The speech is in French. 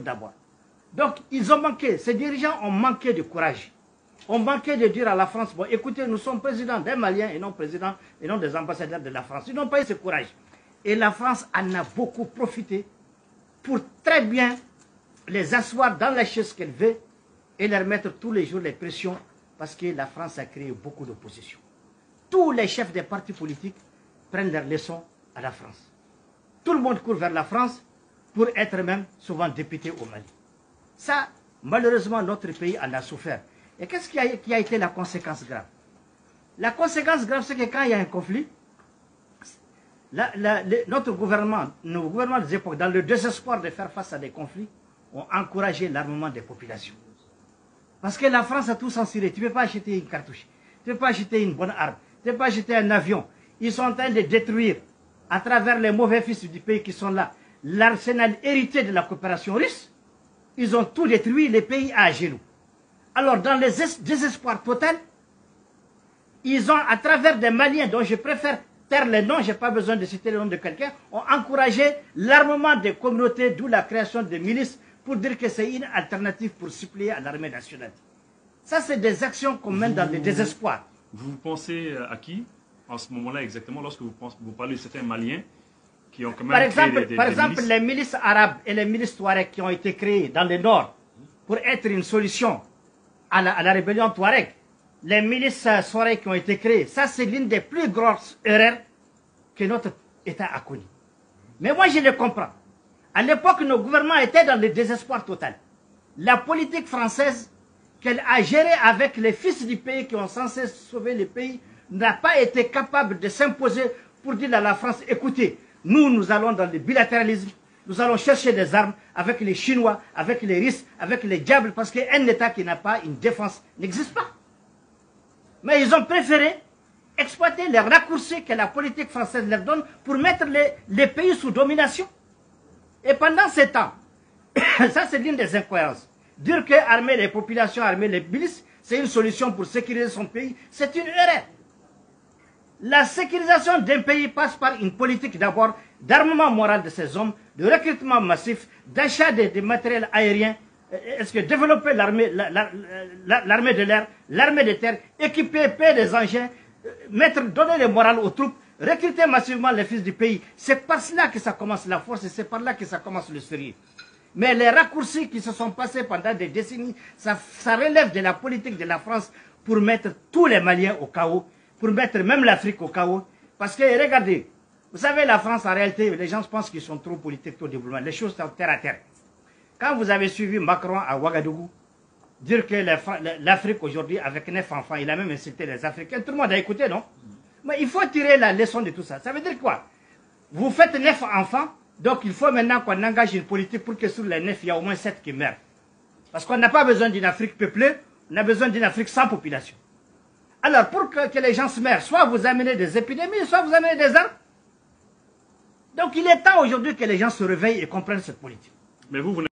d'abord. Donc, ils ont manqué, ces dirigeants ont manqué de courage. Ont manqué de dire à la France, bon, écoutez, nous sommes présidents des Maliens et non présidents et non des ambassadeurs de la France. Ils n'ont pas eu ce courage. Et la France en a beaucoup profité pour très bien les asseoir dans la chaise qu'elle veut et leur mettre tous les jours les pressions parce que la France a créé beaucoup d'opposition. Tous les chefs des partis politiques prennent leurs leçons à la France. Tout le monde court vers la France pour être même souvent député au Mali. Ça, malheureusement, notre pays en a souffert. Et qu'est-ce qui a été la conséquence grave? La conséquence grave, c'est que quand il y a un conflit, nos gouvernements des époques, dans le désespoir de faire face à des conflits, ont encouragé l'armement des populations. Parce que la France a tout censuré. Tu ne peux pas acheter une cartouche, tu ne peux pas acheter une bonne arme, tu ne peux pas acheter un avion. Ils sont en train de détruire, à travers les mauvais fils du pays qui sont là, l'arsenal hérité de la coopération russe. Ils ont tout détruit, les pays à genoux. Alors, dans le désespoir total, ils ont, à travers des Maliens, dont je préfère taire les noms, je n'ai pas besoin de citer le nom de quelqu'un, ont encouragé l'armement des communautés, d'où la création des milices, pour dire que c'est une alternative pour suppléer à l'armée nationale. Ça, c'est des actions qu'on mène dans le désespoir. Vous pensez à qui, en ce moment-là exactement, lorsque vous parlez de certains Maliens qui ont quand même Par exemple, les milices arabes et les milices touareg qui ont été créées dans le nord pour être une solution à la rébellion touareg, les milices touareg qui ont été créées, ça c'est l'une des plus grosses erreurs que notre État a connues. Mais moi je le comprends. À l'époque, nos gouvernements étaient dans le désespoir total. La politique française qu'elle a gérée avec les fils du pays qui ont censé sauver le pays n'a pas été capable de s'imposer pour dire à la France, écoutez, nous allons dans le bilatéralisme, nous allons chercher des armes avec les Chinois, avec les Russes, avec les diables, parce qu'un État qui n'a pas une défense n'existe pas. Mais ils ont préféré exploiter les raccourcis que la politique française leur donne pour mettre les pays sous domination. Et pendant ce temps, ça c'est l'une des incohérences. Dire que armer les populations, armer les milices, c'est une solution pour sécuriser son pays, c'est une erreur. La sécurisation d'un pays passe par une politique d'abord d'armement moral de ces hommes, de recrutement massif, d'achat de matériel aérien. Est-ce que développer l'armée de l'air, l'armée de terre, équiper, payer des engins, donner le moral aux troupes, recruter massivement les fils du pays. C'est par cela que ça commence la force et c'est par là que ça commence le sérieux. Mais les raccourcis qui se sont passés pendant des décennies, ça relève de la politique de la France pour mettre tous les Maliens au chaos, pour mettre même l'Afrique au chaos. Parce que regardez, vous savez, la France en réalité, les gens pensent qu'ils sont trop politiques, trop développement. Les choses sont terre à terre. Quand vous avez suivi Macron à Ouagadougou, dire que l'Afrique aujourd'hui, avec 9 enfants, il a même insulté les Africains, tout le monde a écouté, non? Mais il faut tirer la leçon de tout ça. Ça veut dire quoi? Vous faites 9 enfants, donc il faut maintenant qu'on engage une politique pour que sur les 9, il y a au moins 7 qui meurent. Parce qu'on n'a pas besoin d'une Afrique peuplée, on a besoin d'une Afrique sans population. Alors, pour que les gens se meurent, soit vous amenez des épidémies, soit vous amenez des armes. Donc il est temps aujourd'hui que les gens se réveillent et comprennent cette politique. Mais vous